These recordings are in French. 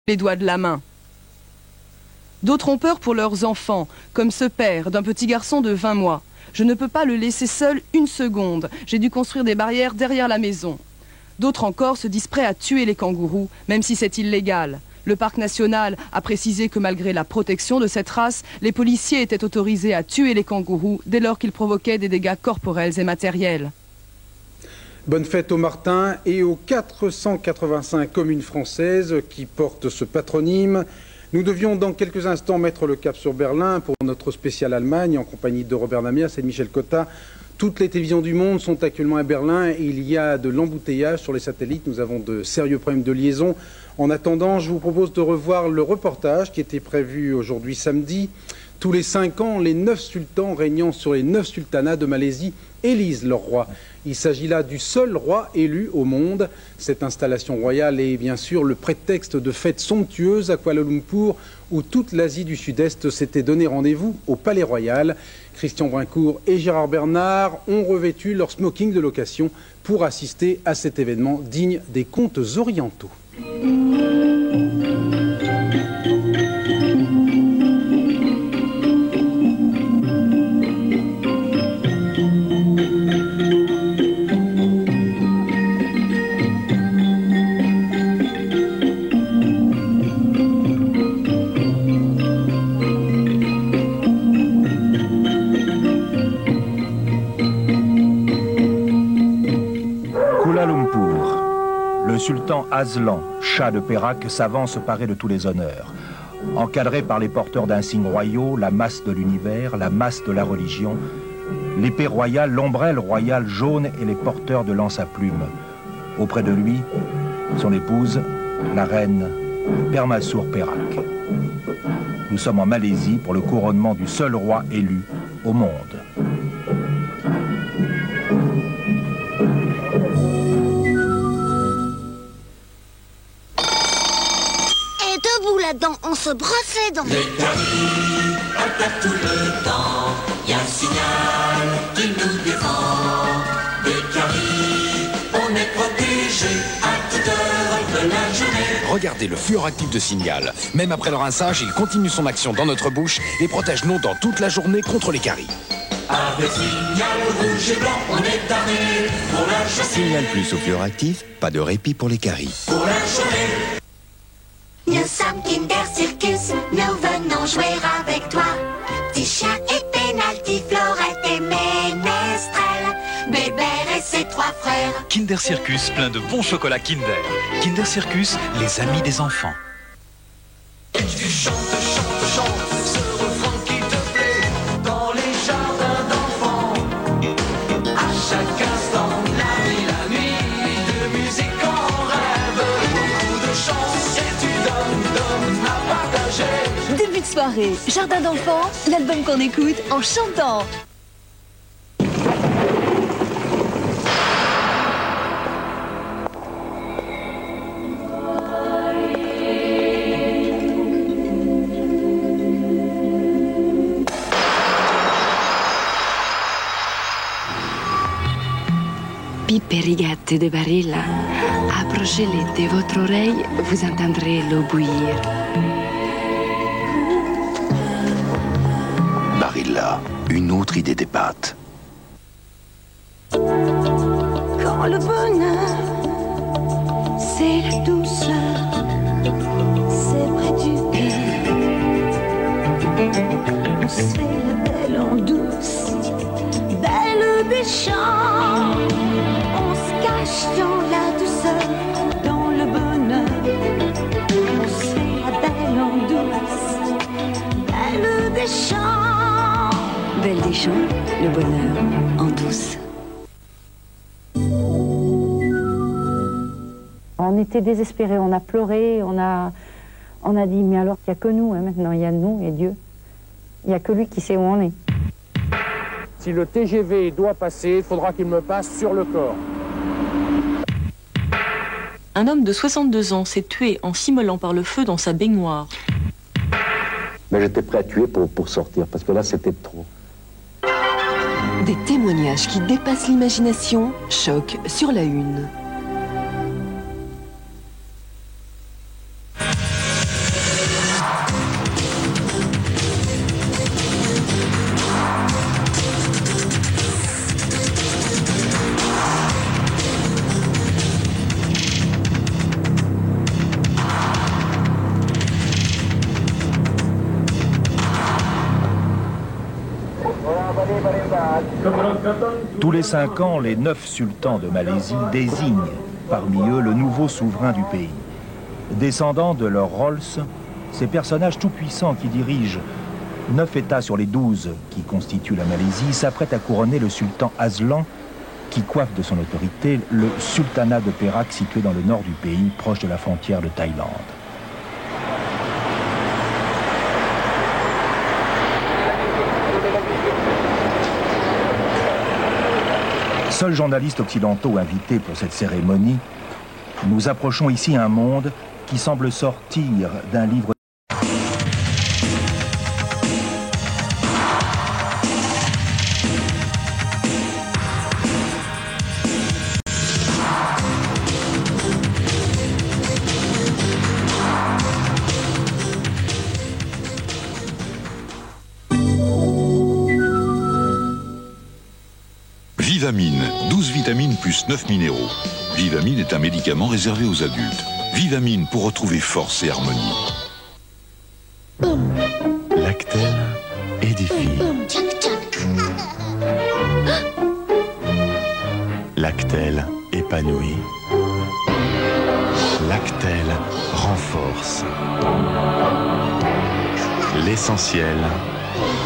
les doigts de la main. D'autres ont peur pour leurs enfants, comme ce père d'un petit garçon de 20 mois. Je ne peux pas le laisser seul une seconde. J'ai dû construire des barrières derrière la maison. D'autres encore se disent prêts à tuer les kangourous, même si c'est illégal. Le parc national a précisé que malgré la protection de cette race, les policiers étaient autorisés à tuer les kangourous dès lors qu'ils provoquaient des dégâts corporels et matériels. Bonne fête aux Martins et aux 485 communes françaises qui portent ce patronyme. Nous devions dans quelques instants mettre le cap sur Berlin pour notre spécial Allemagne en compagnie de Robert Namias et de Michel Cotta. Toutes les télévisions du monde sont actuellement à Berlin et il y a de l'embouteillage sur les satellites. Nous avons de sérieux problèmes de liaison. En attendant, je vous propose de revoir le reportage qui était prévu aujourd'hui samedi. Tous les 5 ans, les 9 sultans régnant sur les 9 sultanats de Malaisie élisent leur roi. Il s'agit là du seul roi élu au monde. Cette installation royale est bien sûr le prétexte de fêtes somptueuses à Kuala Lumpur où toute l'Asie du Sud-Est s'était donné rendez-vous au Palais Royal. Christian Brincourt et Gérard Bernard ont revêtu leur smoking de location pour assister à cet événement digne des contes orientaux. Le sultan Aslan, Shah de Perak, s'avance paré de tous les honneurs. Encadré par les porteurs d'insignes royaux, la masse de l'univers, la masse de la religion, l'épée royale, l'ombrelle royale jaune et les porteurs de lance à plumes. Auprès de lui, son épouse, la reine Permasour Perak. Nous sommes en Malaisie pour le couronnement du seul roi élu au monde. Là-dedans, on se brosse les dents. Le carie, on perd tout le temps. Y a un signal qui nous défend. Le carie, on est protégé à toute heure de la journée. Regardez le fluoractif de Signal. Même après le rinçage, il continue son action dans notre bouche et protège nos dents toute la journée contre les caries. Avec Signal rouge et blanc, on est armé pour la journée. Signal plus au fluoractif, pas de répit pour les caries. Pour la journée. Nous sommes Kinder Circus, nous venons jouer avec toi. Petit chien et Pénalty, Florette et Ménestrel, Bébert et ses 3 frères. Kinder Circus, plein de bons chocolats Kinder. Kinder Circus, les amis des enfants. Et tu chantes, chantes, chantes ce refrain qui te plaît dans les jardins d'enfants. À chaque instant, la nuit, de musique en rêve. Beaucoup de chance et tu donnes à partager. Début de soirée, jardin d'enfants, l'album qu'on écoute en chantant. Pipe rigate de Barilla, approchez-les de votre oreille, vous entendrez l'eau bouillir. Barilla, une autre idée des pâtes. Quand le bonheur, c'est la douceur, c'est près du cœur. C'est la belle en douce, belle des champs. On se cache dans la douceur, dans le bonheur. C'est la belle en douce, belle des champs. Belle des champs, le bonheur en douce. On était désespérés, on a pleuré, on a dit mais alors il n'y a que nous, hein, maintenant il y a nous et Dieu. Il n'y a que lui qui sait où on est. Si le TGV doit passer, il faudra qu'il me passe sur le corps. Un homme de 62 ans s'est tué en s'immolant par le feu dans sa baignoire. Mais j'étais prêt à tuer pour sortir, parce que là c'était trop. Des témoignages qui dépassent l'imagination, Choc sur la une. Tous les 5 ans, les 9 sultans de Malaisie désignent parmi eux le nouveau souverain du pays. Descendants de leurs Rolls, ces personnages tout-puissants qui dirigent 9 États sur les 12 qui constituent la Malaisie s'apprêtent à couronner le sultan Aslan, qui coiffe de son autorité le sultanat de Perak situé dans le nord du pays, proche de la frontière de Thaïlande. Seuls journalistes occidentaux invités pour cette cérémonie, nous approchons ici un monde qui semble sortir d'un livre. Vivamine, 12 vitamines plus 9 minéraux. Vivamine est un médicament réservé aux adultes. Vivamine pour retrouver force et harmonie. Lactel édifie. Lactel épanouit. Lactel renforce. L'essentiel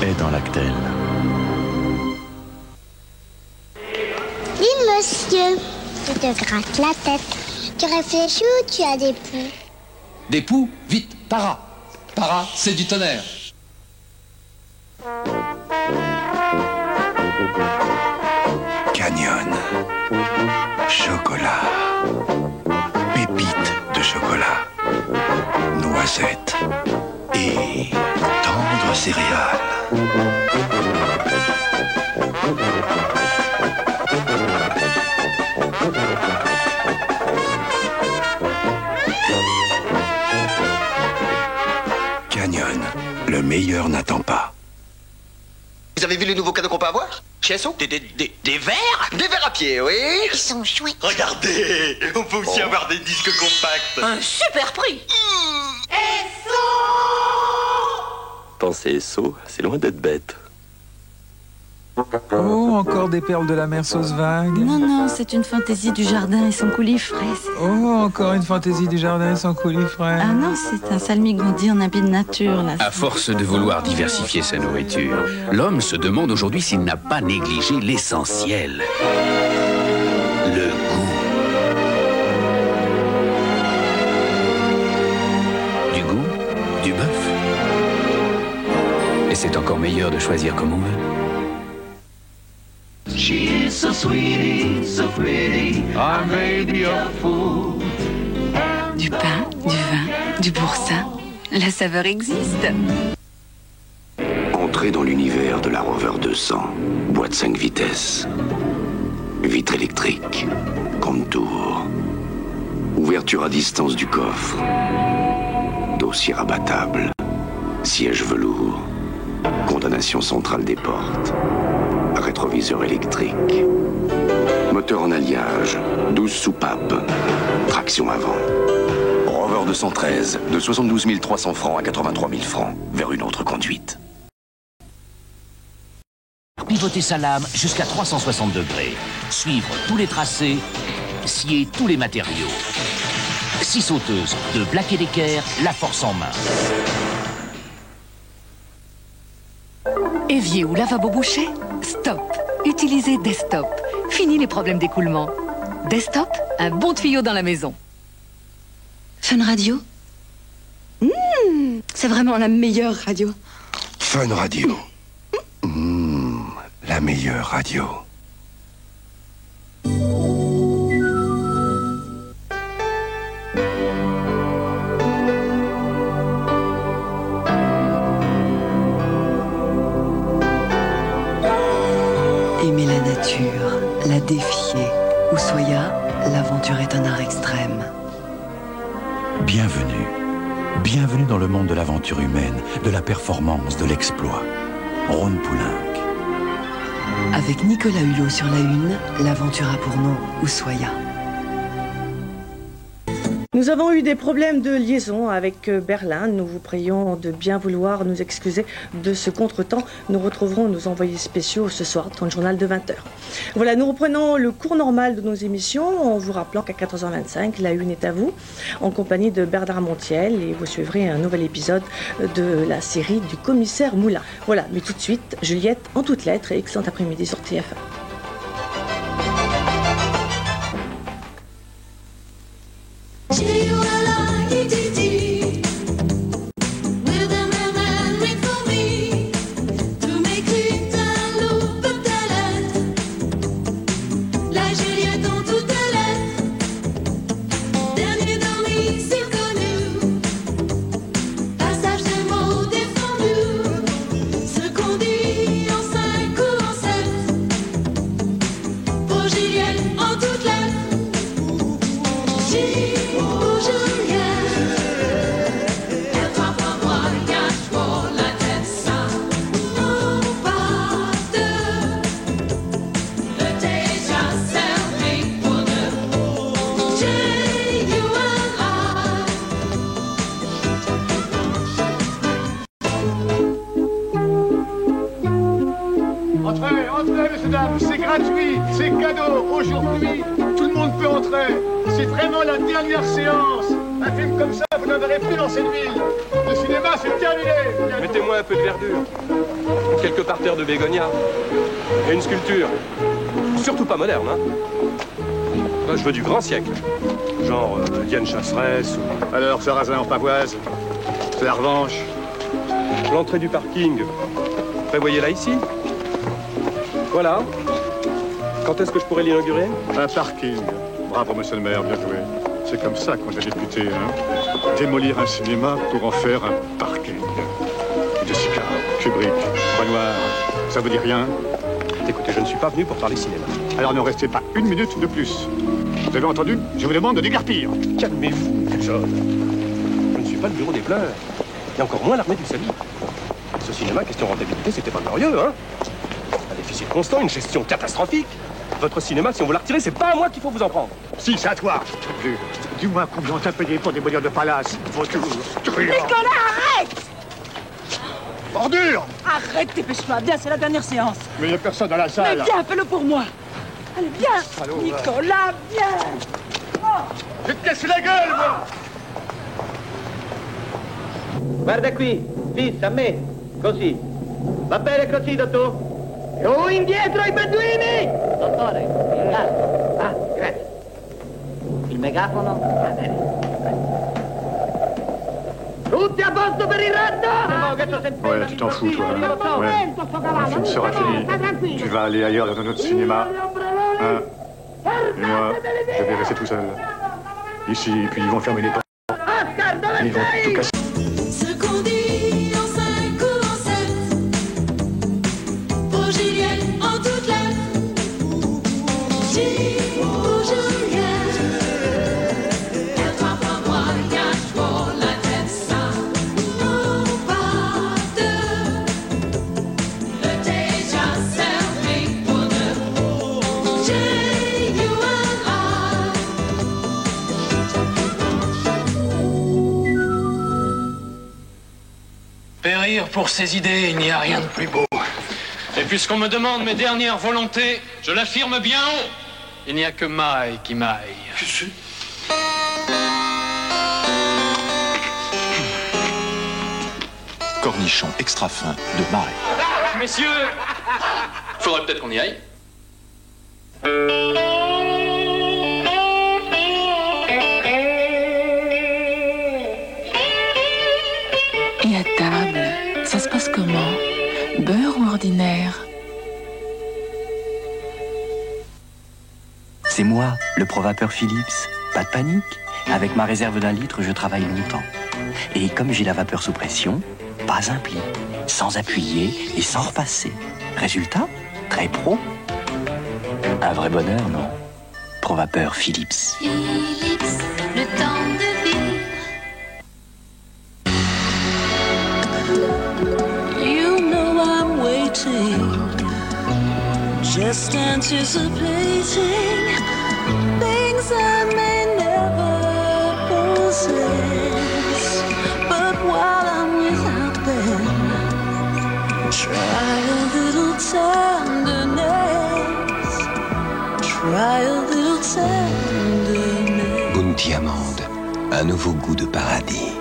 est dans Lactel. Oui, monsieur. Tu te grattes la tête. Tu réfléchis ou tu as des poux? Des poux? Vite, para. Para, c'est du tonnerre. Canyon. Chocolat. Pépites de chocolat. Noisettes. Et tendres céréales. Canyon, le meilleur n'attend pas. Vous avez vu le nouveau cadeau qu'on peut avoir chez SO? Des verres? Des verres à pied, oui. Ils sont chouettes. Regardez, on peut aussi avoir des disques compacts. Un super prix. Penser SO, c'est loin d'être bête. Oh, encore des perles de la mer sauce vague. Non, non, c'est une fantaisie du jardin et son coulis frais. Oh, encore une fantaisie du jardin et son coulis frais. Ah non, c'est un salmigondi en habit de nature, là. À force de vouloir diversifier sa nourriture, l'homme se demande aujourd'hui s'il n'a pas négligé l'essentiel. Le goût. Du goût, du bœuf. Et c'est encore meilleur de choisir comme on veut. She is so sweetie, so pretty, I may be a fool. Du pain, du vin, du boursin, la saveur existe. Entrez dans l'univers de la Rover 200. Boîte 5 vitesses. Vitre électrique. Contour. Ouverture à distance du coffre. Dossier rabattable. Siège velours. Condamnation centrale des portes. Rétroviseur électrique. Moteur en alliage. 12 soupapes. Traction avant. Rover 213, de 72 300 francs à 83 000 francs, vers une autre conduite. Pivoter sa lame jusqu'à 360 degrés. Suivre tous les tracés. Scier tous les matériaux. 6 sauteuses de Black & Decker, la force en main. Évier ou lavabo bouché? Stop. Utilisez Desktop. Fini les problèmes d'écoulement. Desktop, un bon tuyau dans la maison. Fun Radio? C'est vraiment la meilleure radio. Fun Radio. La meilleure radio. Aimer la nature, la défier. Ushuaïa, l'aventure est un art extrême. Bienvenue. Bienvenue dans le monde de l'aventure humaine, de la performance, de l'exploit. Rhône Poulenc. Avec Nicolas Hulot sur la une, l'aventure a pour nom Ushuaïa. Nous avons eu des problèmes de liaison avec Berlin. Nous vous prions de bien vouloir nous excuser de ce contretemps. Nous retrouverons nos envoyés spéciaux ce soir dans le journal de 20h. Voilà, nous reprenons le cours normal de nos émissions en vous rappelant qu'à 14h25, la une est à vous, en compagnie de Bernard Montiel, et vous suivrez un nouvel épisode de la série du commissaire Moulin. Voilà, mais tout de suite, Juliette en toutes lettres et excellent après-midi sur TF1. C'est gratuit, c'est cadeau. Aujourd'hui, tout le monde peut entrer. C'est vraiment la dernière séance. Un film comme ça, vous n'en verrez plus dans cette ville. Le cinéma, c'est terminé. Mettez-moi un peu de verdure. Quelques parterres de bégonia. Et une sculpture. Surtout pas moderne, hein. Moi, je veux du grand siècle. Genre Diane Chasseresse ou... Alors, Sarrazin en pavoise, c'est la revanche. L'entrée du parking. Prévoyez-la ici. Voilà. Quand est-ce que je pourrais l'inaugurer? Un parking. Bravo, monsieur le maire, bien joué. C'est comme ça qu'on est député, hein. Démolir un cinéma pour en faire un parking. Jessica, Kubrick, Renoir, ça vous dit rien? Écoutez, je ne suis pas venu pour parler cinéma. Alors ne restez pas une minute de plus. Vous avez entendu? Je vous demande de déguerpir. Calmez-vous, John. Je ne suis pas le bureau des pleurs. Et encore moins l'armée du salut. Ce cinéma, question rentabilité, c'était pas glorieux, hein. Un déficit constant, une gestion catastrophique. Votre cinéma, si on veut la retirer, c'est pas à moi qu'il faut vous en prendre. Si, c'est à toi. Dis-moi combien on t'a payé pour démolir de palace. Vautour, truand. Nicolas, arrête! Ordure! Arrête, dépêche-toi. Viens, c'est la dernière séance. Mais il n'y a personne dans la salle. Mais viens, fais-le pour moi. Allez, viens. Allô, Nicolas, viens. Oh. Je vais te casser la gueule, moi! Guarda qui, fissa a me, così. Va bene così, dottor? Giù indietro i beduini! Dottore, in là. Ah, grazie. Il megafono? Va bene. Tutti a posto per il raddo! Ouais, tu t'en fous, toi. Hein? Ouais. Le film sera fini. Tu vas aller ailleurs dans un autre cinéma. Hein? Et moi, je vais rester tout seul. Ici, et puis ils vont fermer les portes. Ils vont tout casser. Ce qu'on dit en 5 ou en 7. Pour Juliette en toutes lettres. J pour Juliette. Elle frappe un voyage pour la tête, ça. Non, pas deux. Le thé est déjà servi pour deux. J, you and I. Périr pour ses idées, il n'y a rien de plus beau. Et puisqu'on me demande mes dernières volontés, je l'affirme bien haut. Il n'y a que Maille qui m'aille. Cornichon extra fin de Maille. Messieurs, faudrait peut-être qu'on y aille. Et à table, ça se passe comment? Beurre ou ordinaire? C'est moi, le provapeur Philips. Pas de panique. Avec ma réserve d'1 litre, je travaille longtemps. Et comme j'ai la vapeur sous pression, pas un pli, sans appuyer et sans repasser. Résultat, très pro. Un vrai bonheur, non? Provapeur Philips. Philips, le temps de vivre. You know I'm waiting, just anticipating things I may never sense. But while I'm without them, try a little tenderness. Try a little tenderness. Bounty Amande, un nouveau goût de paradis.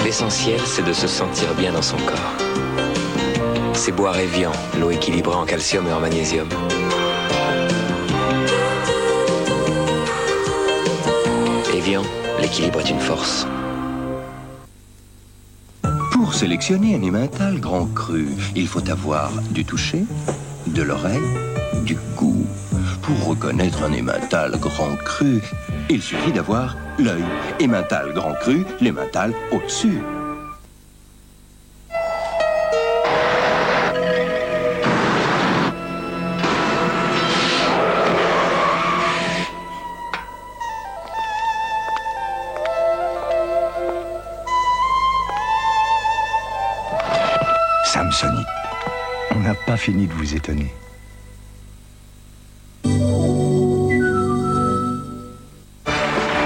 L'essentiel, c'est de se sentir bien dans son corps. C'est boire Evian, l'eau équilibrée en calcium et en magnésium. Evian, l'équilibre est une force. Pour sélectionner un emmental grand cru, il faut avoir du toucher, de l'oreille, du goût. Pour reconnaître un emmental grand cru, il suffit d'avoir l'œil. Emmental grand cru, l'emmental au-dessus. Samsonite, on n'a pas fini de vous étonner.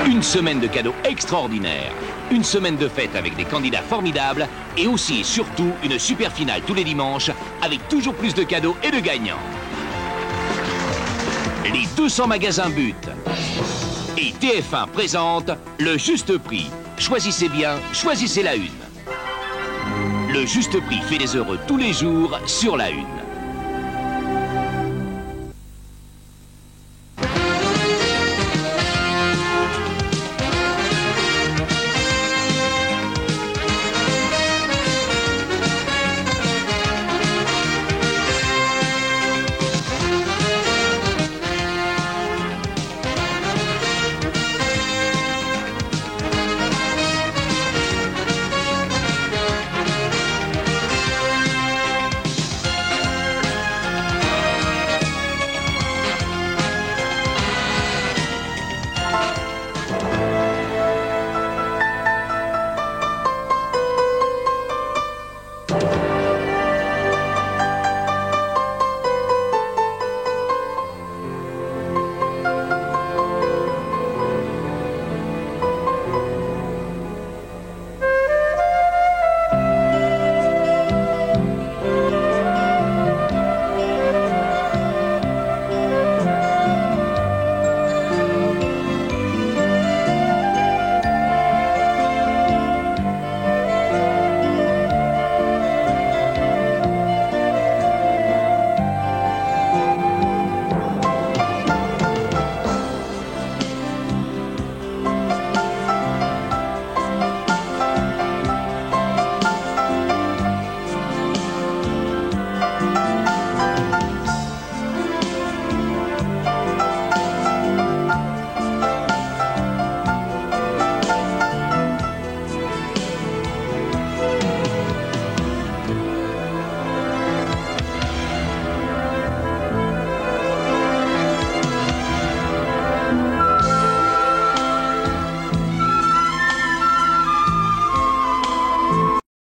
Une semaine de cadeaux extraordinaires, une semaine de fête avec des candidats formidables et aussi et surtout une super finale tous les dimanches avec toujours plus de cadeaux et de gagnants. Les 200 magasins But et TF1 présente le juste prix. Choisissez bien, choisissez la une. Le juste prix fait les heureux tous les jours sur la une.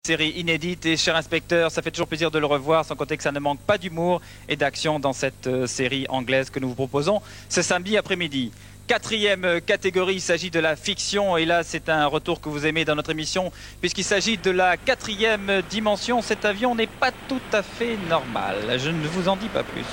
Série inédite et cher inspecteur, ça fait toujours plaisir de le revoir, sans compter que ça ne manque pas d'humour et d'action dans cette série anglaise que nous vous proposons ce samedi après-midi. Quatrième catégorie, il s'agit de la fiction et là c'est un retour que vous aimez dans notre émission puisqu'il s'agit de la 4e dimension. Cet avion n'est pas tout à fait normal, je ne vous en dis pas plus.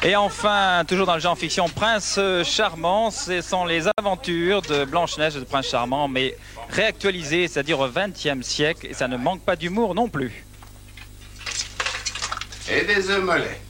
Et enfin, toujours dans le genre fiction, Prince Charmant, ce sont les aventures de Blanche-Neige et de Prince Charmant, mais réactualisées, c'est-à-dire au XXe siècle, et ça ne manque pas d'humour non plus. Et des œufs mollets.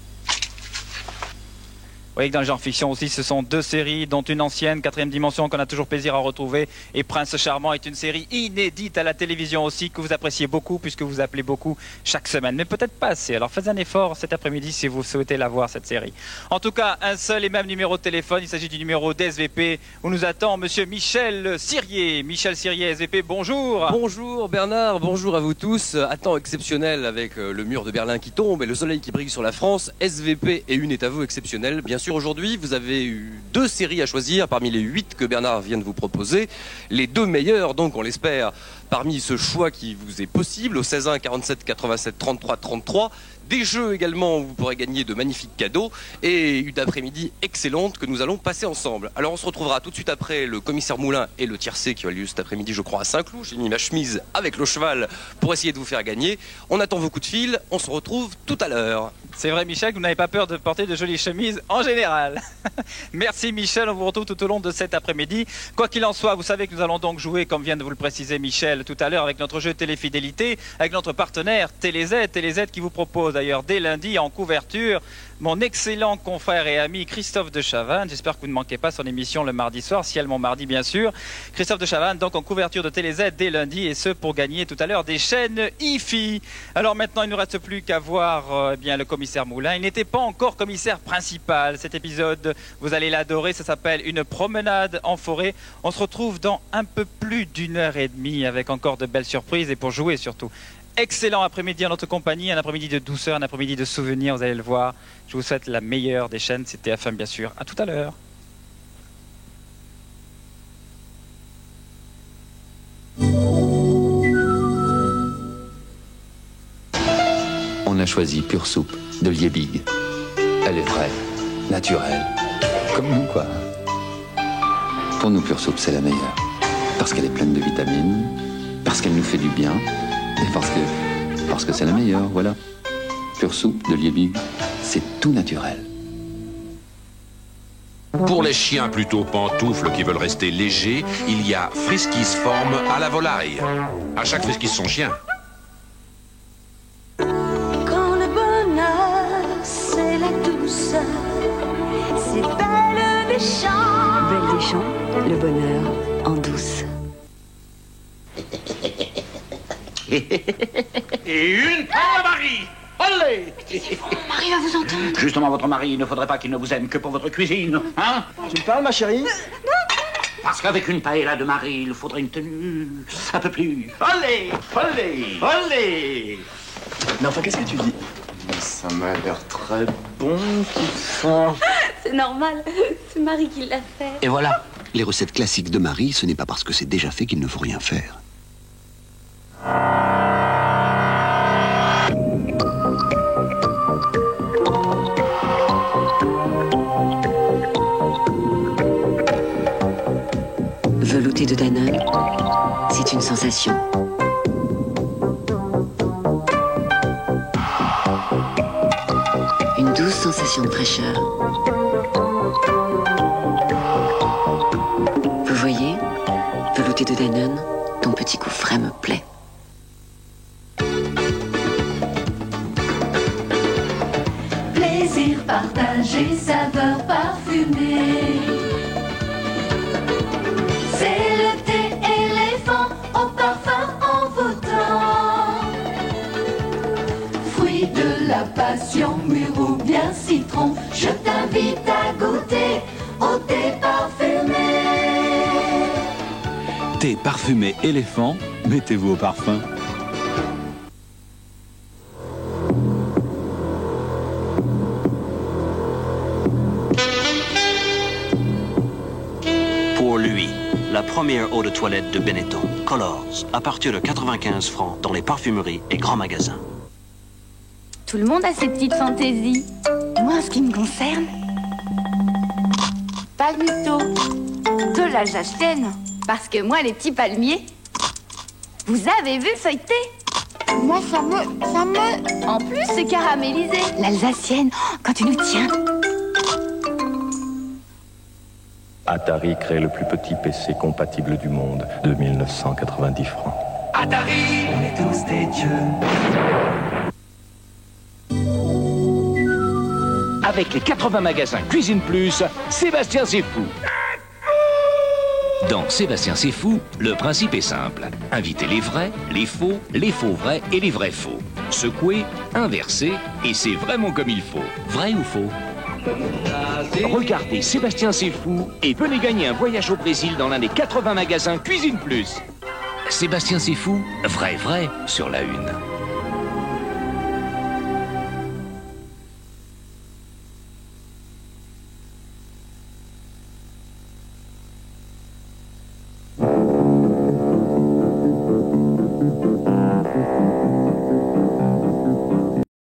voyez que dans le genre fiction aussi, ce sont 2 séries, dont une ancienne, 4e dimension, qu'on a toujours plaisir à retrouver. Et Prince Charmant est une série inédite à la télévision aussi, que vous appréciez beaucoup, puisque vous appelez beaucoup chaque semaine. Mais peut-être pas assez. Alors faites un effort cet après-midi si vous souhaitez la voir, cette série. En tout cas, un seul et même numéro de téléphone. Il s'agit du numéro d'SVP, où nous attend monsieur Michel Sirier. Michel Sirier, SVP, bonjour. Bonjour Bernard, bonjour à vous tous. À temps exceptionnel avec le mur de Berlin qui tombe et le soleil qui brille sur la France, SVP et une est à vous exceptionnelle. Bien sûr, aujourd'hui, vous avez eu 2 séries à choisir parmi les 8 que Bernard vient de vous proposer. Les 2 meilleures, donc, on l'espère, parmi ce choix qui vous est possible, au 16 1 47 87 33 33. Des jeux également où vous pourrez gagner de magnifiques cadeaux et une après-midi excellente que nous allons passer ensemble. Alors on se retrouvera tout de suite après le commissaire Moulin et le tiercé qui a lieu cet après-midi, je crois, à Saint-Cloud. J'ai mis ma chemise avec le cheval pour essayer de vous faire gagner. On attend vos coups de fil, on se retrouve tout à l'heure. C'est vrai, Michel, que vous n'avez pas peur de porter de jolies chemises en général. Merci Michel, on vous retrouve tout au long de cet après-midi. Quoi qu'il en soit, vous savez que nous allons donc jouer, comme vient de vous le préciser Michel tout à l'heure, avec notre jeu Téléfidélité, avec notre partenaire TéléZ qui vous propose d'ailleurs dès lundi en couverture mon excellent confrère et ami Christophe de Chavannes. J'espère que vous ne manquez pas son émission le mardi soir, Ciel mon mardi bien sûr. Christophe de Chavannes donc en couverture de TéléZ dès lundi, et ce pour gagner tout à l'heure des chaînes IFI. Alors maintenant il ne nous reste plus qu'à voir eh bien le commissaire Moulin. Il n'était pas encore commissaire principal. Cet épisode, vous allez l'adorer, ça s'appelle Une promenade en forêt. On se retrouve dans un peu plus d'1h30 avec encore de belles surprises et pour jouer surtout. Excellent après-midi en notre compagnie, un après-midi de douceur, un après-midi de souvenirs, vous allez le voir. Je vous souhaite la meilleure des chaînes, c'est TF1 bien sûr. À tout à l'heure. On a choisi Pure Soupe de Liebig. Elle est vraie, naturelle, comme nous quoi. Pour nous, Pure Soupe, c'est la meilleure. Parce qu'elle est pleine de vitamines, parce qu'elle nous fait du bien, et parce que c'est la meilleure, voilà. Pure Soupe de Liebig, c'est tout naturel. Pour les chiens plutôt pantoufles qui veulent rester légers, il y a Friskies Form à la volaille. À chaque Friskies son chien. Quand le bonheur, c'est la douceur, c'est Belle des Champs. Belle des Champs, le bonheur en douce. Et une pour Marie. Allez. Mon mari va vous entendre. Justement, votre mari, il ne faudrait pas qu'il ne vous aime que pour votre cuisine, hein? Tu me parles, ma chérie? Parce qu'avec une paella de mari, il faudrait une tenue un peu plus... Allez, allez, allez. Mais enfin, qu'est-ce que tu dis? Ça m'a l'air très bon tout ça. C'est normal, c'est Marie qui l'a fait. Et voilà, les recettes classiques de Marie, ce n'est pas parce que c'est déjà fait qu'il ne faut rien faire. Velouté de Danone, c'est une sensation. Une douce sensation de fraîcheur. Vous voyez, velouté de Danone, ton petit coup frais me plaît. Plaisir partagé, saveur parfumée. C'est le thé éléphant au parfum envoûtant. Fruit de la passion, mûr ou bien citron, je t'invite à goûter au thé parfumé. Thé parfumé éléphant, mettez-vous au parfum. Pour lui, la première eau de toilette de Benetton, Colors, à partir de 95 francs dans les parfumeries et grands magasins. Tout le monde a ses petites fantaisies. Moi, en ce qui me concerne, palmito de l'Alsacienne. Parce que moi, les petits palmiers, vous avez vu feuilleter? Moi, ça me... En plus, c'est caramélisé. L'Alsacienne, quand tu nous tiens. Atari crée le plus petit PC compatible du monde, de 1990 francs. Atari, on est tous des dieux. Avec les 80 magasins Cuisine Plus, Sébastien c'est fou. Dans Sébastien c'est fou, le principe est simple. Invitez les vrais, les faux vrais et les vrais faux. Secouer, inverser, et c'est vraiment comme il faut. Vrai ou faux? Regardez Sébastien c'est fou et venez gagner un voyage au Brésil dans l'un des 80 magasins Cuisine Plus. Sébastien c'est fou, vrai sur la une.